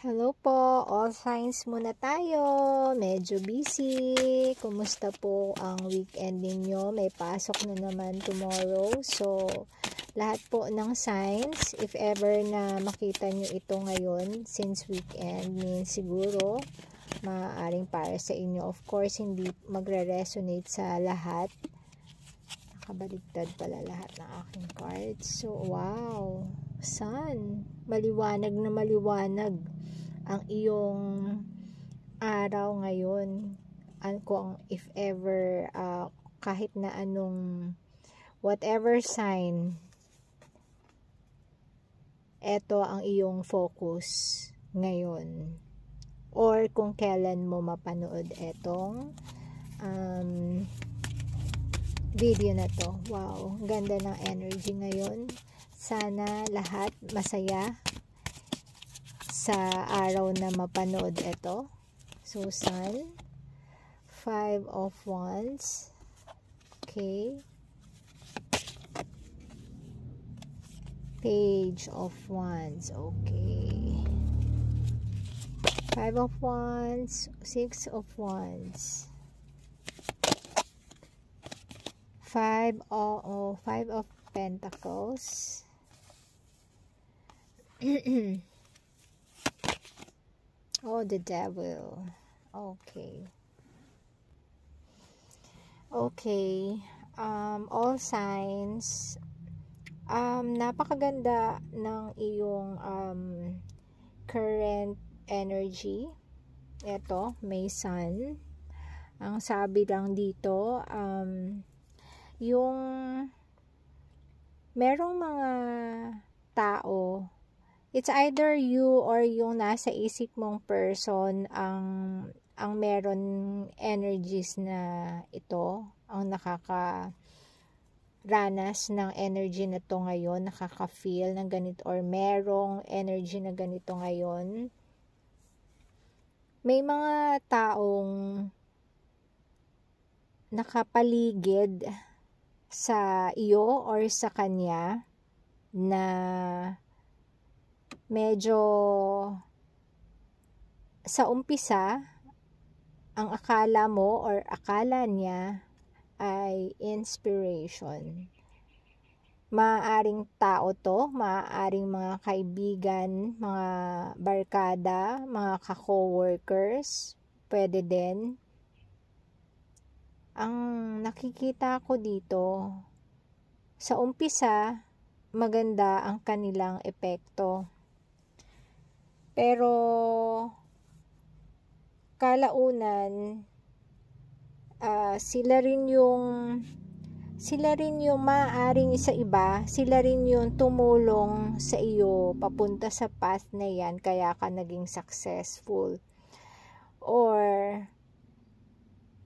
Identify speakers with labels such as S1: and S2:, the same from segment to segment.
S1: Hello po, all signs muna tayo. Medyo busy. Kumusta po ang weekend ninyo? May pasok na naman tomorrow. So, lahat po ng signs, if ever na makita nyo ito ngayon, since weekend, means siguro, maaaring para sa inyo. Of course, hindi magre-resonate sa lahat. Nakabaligtad pala lahat ng aking cards. So, wow. Sun. Maliwanag na maliwanag ang iyong araw ngayon. Kung if ever, kahit na anong, whatever sign, eto ang iyong focus ngayon. Or kung kailan mo mapanood etong video na to. Wow, ganda ng energy ngayon. Sana lahat masaya sa araw na mapanood ito. So, Sun, 5 of Wands. Okay. Page of Wands. Okay. 5 of Wands, 6 of Wands. 5 of Pentacles. Oh, the Devil. Okay. Okay. All signs. Napakaganda ng iyong current energy. Ito, may sun. Ang sabi lang dito, yung merong mga tao, it's either you or yung nasa isip mong person ang meron energies na ito, ang nakakaranas ng energy na to ngayon, nakaka-feel ng ganito, or merong energy na ganito ngayon. May mga taong nakapaligid sa iyo or sa kanya na medyo sa umpisa ang akala mo or akala niya ay inspiration. Maaaring tao to, maaaring mga kaibigan, mga barkada, mga ka-coworkers, pwede din. Ang nakikita ko dito, sa umpisa, maganda ang kanilang epekto. Pero, kalaunan, sila rin yung maaaring sa iba, sila rin yung tumulong sa iyo papunta sa path na yan, kaya ka naging successful. Or,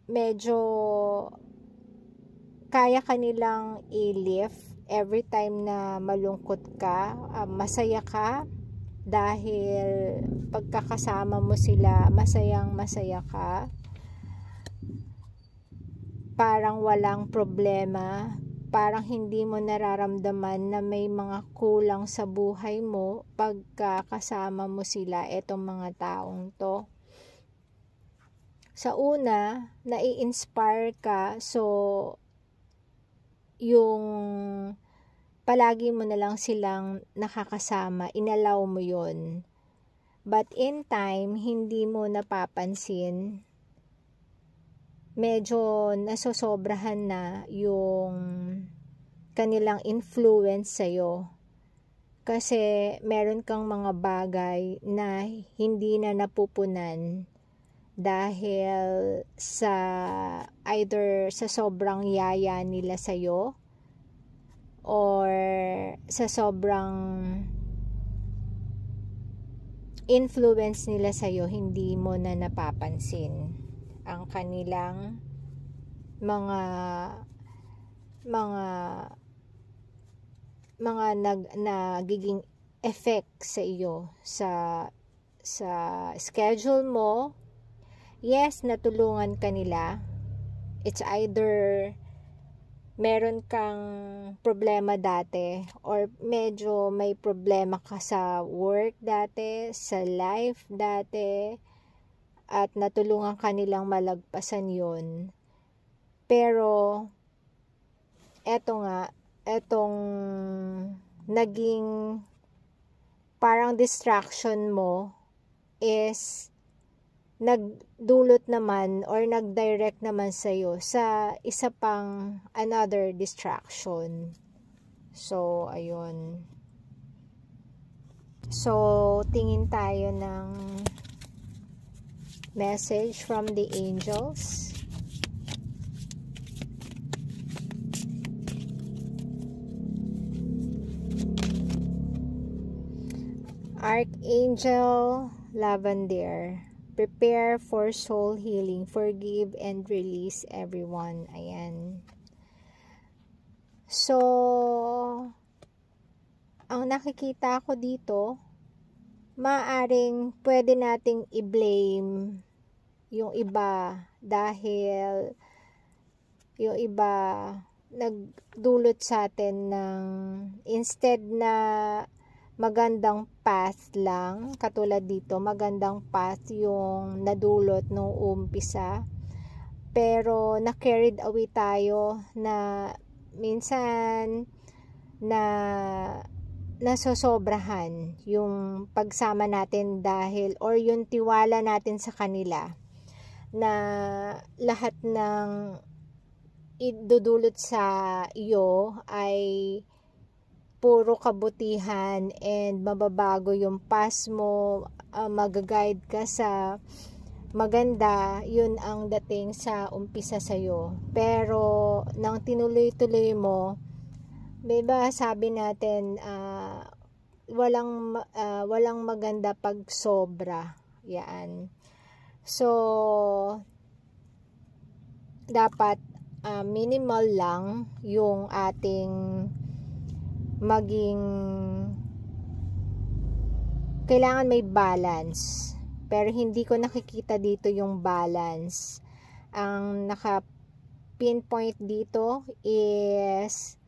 S1: medyo kaya kanilang i-lift every time na malungkot ka, masaya ka, dahil pagkakasama mo sila, masayang masaya ka. Parang walang problema, parang hindi mo nararamdaman na may mga kulang sa buhay mo pagkakasama mo sila, etong mga taong to. Sa una, nai-inspire ka, so yung palagi mo na lang silang nakakasama, inalaw mo yun. But in time, hindi mo napapansin, medyo nasosobrahan na yung kanilang influence sa'yo. Kasi meron kang mga bagay na hindi na napupunan dahil sa either sa sobrang yaya nila sa'yo or sa sobrang influence nila sa'yo, hindi mo na napapansin ang kanilang nagiging effect sa iyo sa schedule mo. Yes, natulungan ka nila. It's either meron kang problema dati or medyo may problema ka sa work dati, sa life dati, at natulungan ka nilang malagpasan yun. Pero etong naging parang distraction mo is nagdulot naman or nagdirect naman sa'yo sa isa pang another distraction. So, ayun. So, tingin tayo ng message from the angels. Archangel Lavender, prepare for soul healing, forgive and release everyone. Ayan. So, ang nakikita ko dito, maaring pwede nating i-blame yung iba dahil yung iba nagdulot sa atin ng instead na magandang path lang, katulad dito, magandang path yung nadulot nung umpisa, pero na-carried away tayo na minsan na nasosobrahan yung pagsama natin dahil or yung tiwala natin sa kanila na lahat ng idudulot sa iyo ay puro kabutihan and mababago yung past mo, magaguide ka sa maganda, yun ang dating sa umpisa sa'yo. Pero nang tinuloy-tuloy mo, diba sabi natin, walang maganda pag sobra. Yan. So, dapat minimal lang yung ating maging, kailangan may balance, pero hindi ko nakikita dito yung balance. Ang naka pinpoint dito is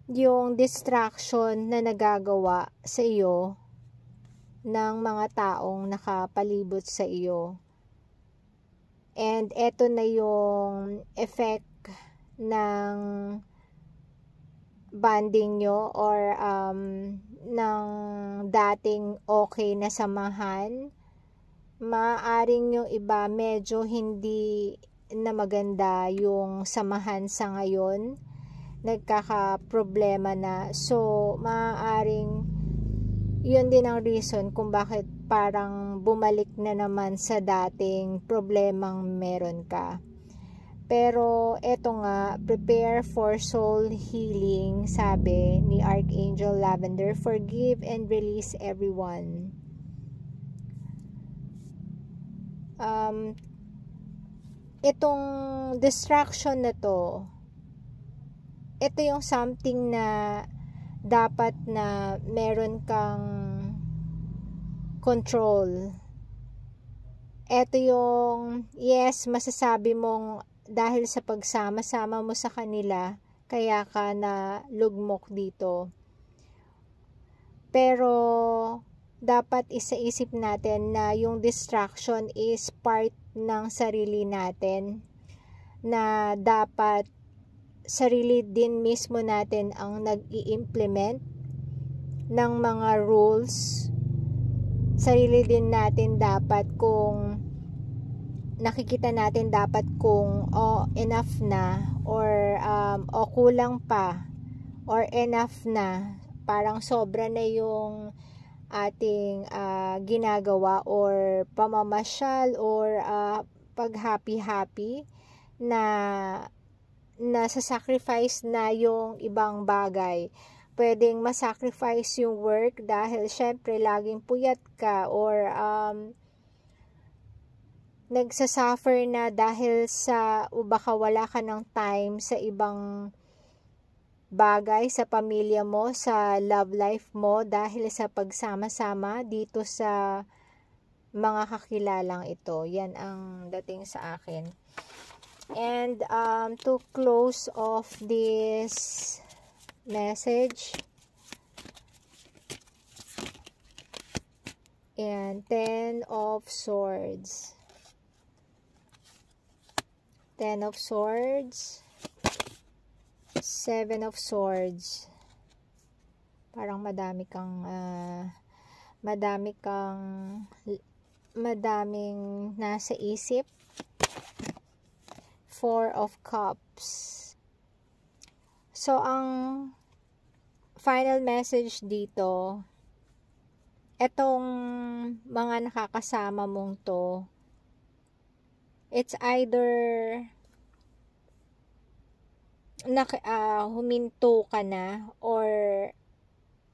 S1: yung distraction na nagagawa sa iyo ng mga taong nakapalibot sa iyo, and eto na yung effect ng bonding nyo or ng dating okay na samahan. Maaring yung iba medyo hindi na maganda yung samahan sa ngayon, nagkaka-problema na. So, maaring yun din ang reason kung bakit parang bumalik na naman sa dating problemang meron ka. Pero eto nga, prepare for soul healing, sabi ni Archangel Lavender, forgive and release everyone. Itong distraction na to, ito yung something na dapat na meron kang control. Ito yung, yes, masasabi mong dahil sa pagsama-sama mo sa kanila, kaya ka na lugmok dito. Pero, dapat isaisip natin na yung distraction is part ng sarili natin, na dapat sarili din mismo natin ang nag-i-implement ng mga rules. Sarili din natin dapat kung nakikita natin dapat kung enough na or kulang pa or enough na, parang sobra na yung ating ginagawa or pamamasyal or pag happy na nasa-sacrifice na yung ibang bagay. Pwedeng masacrifice yung work dahil syempre laging puyat ka or nagsasuffer na dahil sa baka wala ka ng time sa ibang bagay, sa pamilya mo, sa love life mo dahil sa pagsama-sama dito sa mga kakilalang ito. Yan ang dating sa akin. And to close off this message, and 10 of Swords, 10 of Swords, 7 of Swords. Parang madaming nasa isip. 4 of Cups. So, ang final message dito, etong mga nakakasama mong to, it's either huminto ka na or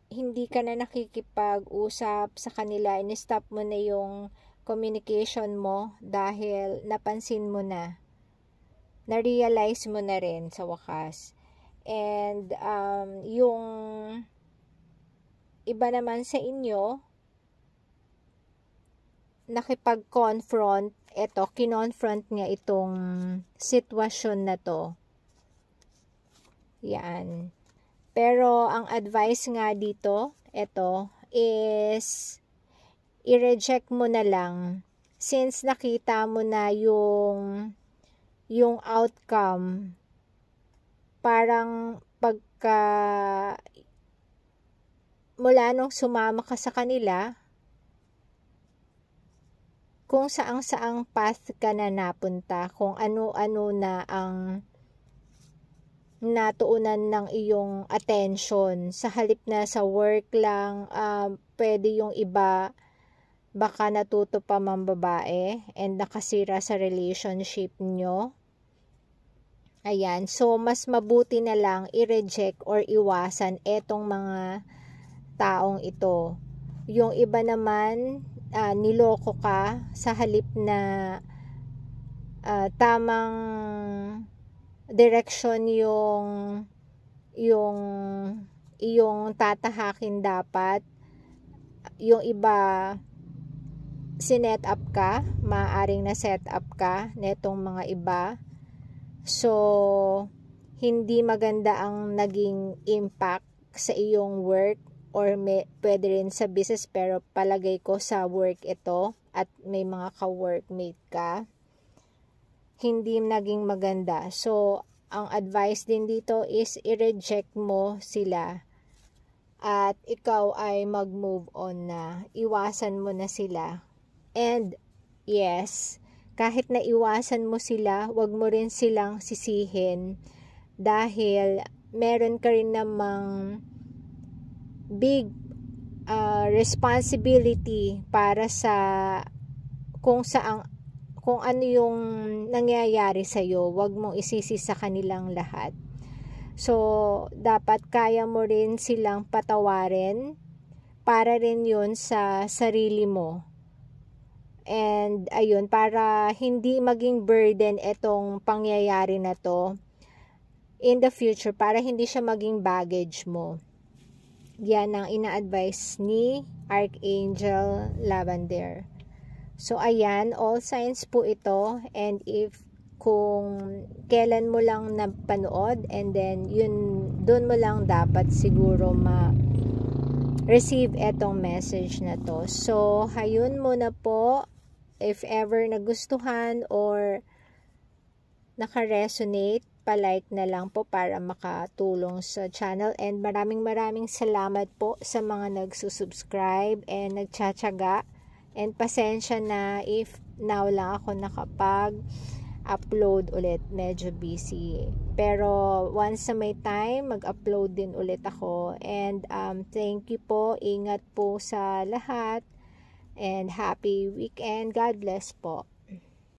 S1: hindi ka na nakikipag-usap sa kanila, in-stop mo na yung communication mo dahil napansin mo na-realize mo na rin sa wakas. And yung iba naman sa inyo, nakipag-confront, kinonfront niya itong sitwasyon na to. Yan. Pero ang advice nga dito, is i-reject mo na lang since nakita mo na yung outcome. Parang pagka mula nung sumama ka sa kanila, kung saang-saang path ka na napunta, kung ano-ano na ang natuunan ng iyong attention, sa halip na sa work lang, pwede yung iba baka natuto pa mambabae and nakasira sa relationship nyo. Ayan, so mas mabuti na lang i-reject or iwasan etong mga taong ito. Yung iba naman, niloko ka sa halip na tamang direction yung tatahakin dapat. Yung iba, sinet up ka, maaaring na set up ka netong mga iba. So, hindi maganda ang naging impact sa iyong work or pwede rin sa business, pero palagay ko sa work ito at may mga ka-workmate ka, hindi naging maganda. So, ang advice din dito is i-reject mo sila at ikaw ay mag-move on na. Iwasan mo na sila. And yes, kahit na iwasan mo sila, wag mo rin silang sisihin dahil meron ka rin namang big responsibility para sa kung ano yung nangyayari sa iyo. Wag mong isisi sa kanilang lahat. So, dapat kaya mo rin silang patawarin para rin yun sa sarili mo. And ayun, para hindi maging burden etong pangyayari na to in the future, para hindi siya maging baggage mo. Yan ang ina-advise ni Archangel Lavender. So ayan, all signs po ito, and if kung kailan mo lang napanood, and then doon mo lang dapat siguro receive etong message na to. So hayun muna po. If ever nagustuhan or naka-resonate, pa-like na lang po para makatulong sa channel. And maraming salamat po sa mga nagsusubscribe and nagtsatsaga. And pasensya na if now lang ako nakapag-upload ulit. Medyo busy. Pero once na may time, mag-upload din ulit ako. And thank you po. Ingat po sa lahat. And happy weekend. God bless po.